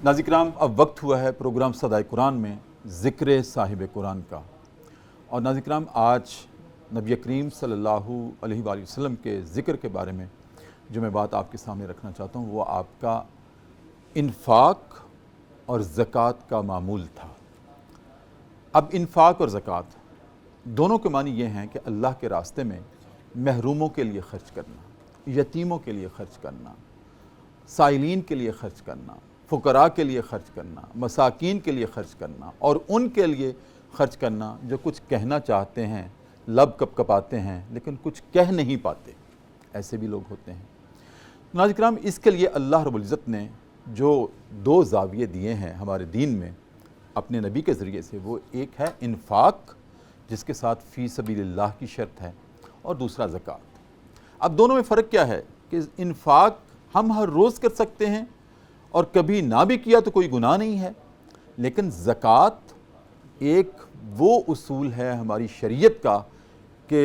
नाज़रीन किराम, अब वक्त हुआ है प्रोग्राम सदाए कुरान में ज़िक्र साहिब कुरान का। और नाज़रीन किराम, आज नबी करीम सल्लल्लाहु अलैहि वसल्लम के ज़िक्र के बारे में जो मैं बात आपके सामने रखना चाहता हूँ वो आपका इन्फ़ाक और ज़कात का मामूल था। अब इन्फ़ाक और ज़कात दोनों के मानी ये हैं कि अल्लाह के रास्ते में महरूमों के लिए ख़र्च करना, यतीमों के लिए ख़र्च करना, साइलीन के लिए ख़र्च करना, फ़ुकरा के लिए ख़र्च करना, मसाकीन के लिए ख़र्च करना और उनके लिए ख़र्च करना जो कुछ कहना चाहते हैं, लब कपकपाते हैं लेकिन कुछ कह नहीं पाते, ऐसे भी लोग होते हैं। नाज़रीन किराम, इसके लिए अल्लाह रब्बुल इज़्ज़त ने जो दो ज़ाविये दिए हैं हमारे दीन में अपने नबी के ज़रिए से, वो एक है इन्फ़ाक जिसके साथ फ़ी सबीलिल्लाह की शर्त है और दूसरा ज़कात। अब दोनों में फ़र्क क्या है कि इन्फ़ाक हम हर रोज़ कर सकते हैं और कभी ना भी किया तो कोई गुनाह नहीं है, लेकिन ज़कात एक वो उसूल है हमारी शरीयत का कि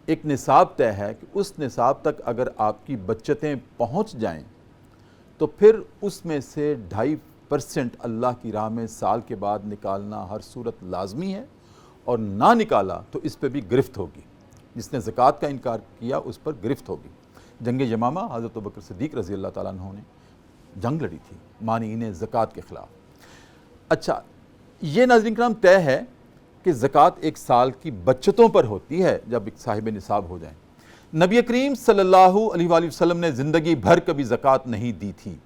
एक निसाब तय है कि उस निसाब तक अगर आपकी बचतें पहुंच जाएं तो फिर उसमें से 2.5% अल्लाह की राह में साल के बाद निकालना हर सूरत लाजमी है, और ना निकाला तो इस पर भी गिरफ्त होगी। जिसने ज़कात का इनकार किया उस पर गिरफ्त होगी। जंग यमामा हज़रत अबू बकर सिद्दीक़ रज़ी अल्लाह ताला अन्हु ने जंग लड़ी थी मानीन ज़कात के ख़िलाफ़। अच्छा, ये नाज़रीन किराम तय है कि ज़कात एक साल की बचतों पर होती है जब एक साहिब निसाब हो जाए। नबी करीम सल्लल्लाहु अलैहि वसल्लम ने ज़िंदगी भर कभी ज़कात नहीं दी थी।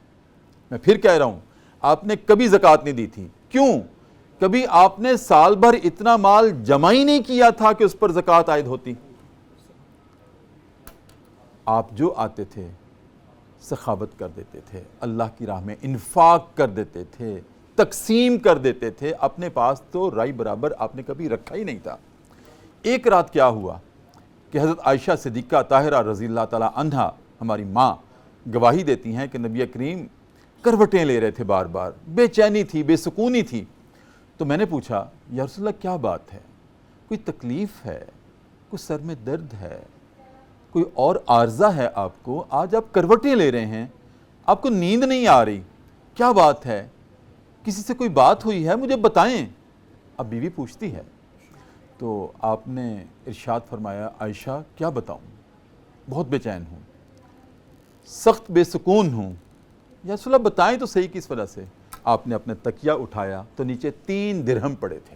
मैं फिर कह रहा हूँ, आपने कभी ज़कात नहीं दी थी। क्यों? कभी आपने साल भर इतना माल जमा ही नहीं किया था कि उस पर ज़कात आयद होती। आप जो आते थे सखावत कर देते थे, अल्लाह की राह में इन्फाक कर देते थे, तकसीम कर देते थे। अपने पास तो राई बराबर आपने कभी रखा ही नहीं था। एक रात क्या हुआ कि हज़रत आयशा सिद्दीक़ा ताहिरा रज़ी अल्लाह ताला अन्हा हमारी माँ गवाही देती हैं कि नबी करीम करवटें ले रहे थे, बार बार बेचैनी थी, बेसुकूनी थी। तो मैंने पूछा, या रसूल अल्लाह क्या बात है, कोई तकलीफ़ है, कोई सर में दर्द है, कोई और आर्ज़ा है आपको? आज आप करवटें ले रहे हैं, आपको नींद नहीं आ रही, क्या बात है, किसी से कोई बात हुई है, मुझे बताएं। अब बीवी पूछती है तो आपने इरशाद फरमाया, आयशा क्या बताऊं, बहुत बेचैन हूँ, सख्त बेसुकून हूँ। या रसूल अल्लाह बताएं तो सही किस वजह से। आपने अपने तकिया उठाया तो नीचे 3 दिरहम पड़े थे।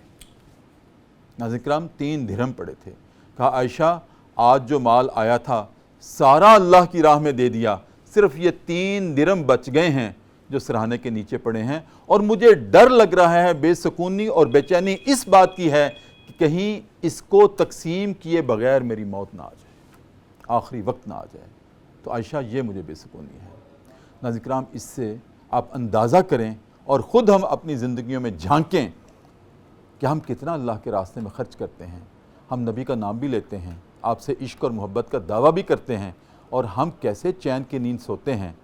नाज़रीन किराम, 3 दिरहम पड़े थे। कहा, आयशा आज जो माल आया था सारा अल्लाह की राह में दे दिया, सिर्फ ये 3 दिरहम बच गए हैं जो सिरहाने के नीचे पड़े हैं, और मुझे डर लग रहा है, बेसुकूनी और बेचैनी इस बात की है कि कहीं इसको तकसीम किए बगैर मेरी मौत ना आ जाए, आखिरी वक्त ना आ जाए। तो आयशा ये मुझे बेसुकूनी है। नाज़रीन किराम, इससे आप अंदाज़ा करें और ख़ुद हम अपनी ज़िंदगियों में झांकें कि हम कितना अल्लाह के रास्ते में ख़र्च करते हैं। हम नबी का नाम भी लेते हैं, आपसे इश्क और मोहब्बत का दावा भी करते हैं, और हम कैसे चैन की नींद सोते हैं।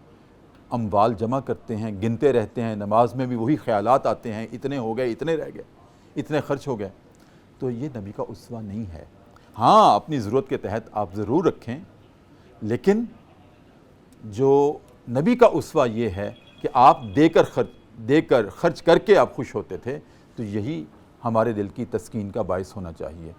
अम्वाल जमा करते हैं, गिनते रहते हैं, नमाज में भी वही ख्यालात आते हैं, इतने हो गए, इतने रह गए, इतने खर्च हो गए। तो ये नबी का उसवा नहीं है। हाँ, अपनी ज़रूरत के तहत आप ज़रूर रखें, लेकिन जो नबी का उसवा ये है कि आप देकर खर्च करके आप खुश होते थे, तो यही हमारे दिल की तस्कीन का बायस होना चाहिए।